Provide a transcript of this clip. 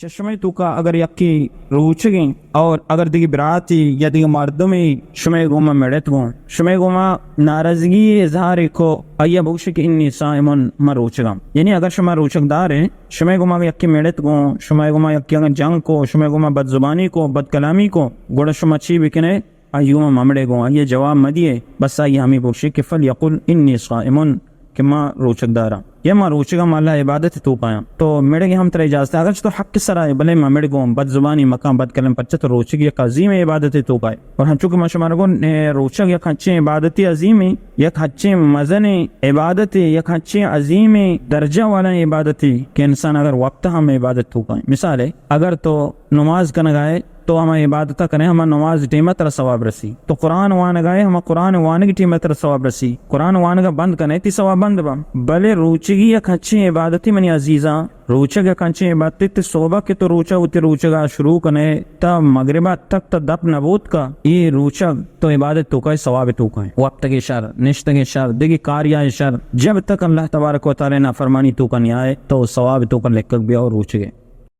چشمه تو کا اگر یکی روچگی اور اگر دیگه براتی یا دیگه مردمی شما گوما مڑت گون شما گوما ناراضگی اظہار کو ایا بوش کہ انی صائمون ما روچگم، یعنی اگر شما روچک دار ہیں شما گوما یکی مڑت گون شما گوما یکی جنگ کو شما گوما بد زبانی کو بد کلامی کو گوڑا شما چی بکنے ایوما ممڑے گون یہ جواب مدیے بس آئی ہمیں بوش کہ فلیقل انی صائمون کہ ما روچک دارا یا ما روچگا مالا عبادت تو پایا تو میڑے گی ہم تر اجازت ہے اگر تو حق سرائے بلے ما میڑے گو بد زبانی مقام بد کلم پچھا تو روچگ یک عظیم عبادت تو پائے اور ہم چونکہ ما شمار گو روچگ یک ہچے عبادتی عظیم یک ہچے مزن عبادت یک ہچے عظیم درجہ والا عبادتی کہ انسان اگر وقت ہم عبادت تو پائیں مثال ہے اگر تو نماز کا نگائے تو ہم عبادت کریں ہم نماز ٹیمہ تر ثواب رسی تو قرآن وان گائے ہم قرآن وان کی ٹیمہ تر ثواب رسی قرآن وان کا بند کریں تی ثواب بند با بلے روچگی یک اچھی عبادتی منی عزیزاں روچگ یک اچھی عبادتی تی صوبہ کے تو روچا ہوتی روچگا شروع کنے تا مغربہ تک تا دپ نبوت کا یہ روچگ تو عبادت تو کا ثواب تو کا وقت کے شر نشت کے شر دیگی کاریا شر جب تک اللہ تبارک و تعالی نافرمانی تو کا نہیں آئے تو ثواب تو کا لکھ بھی اور روچگے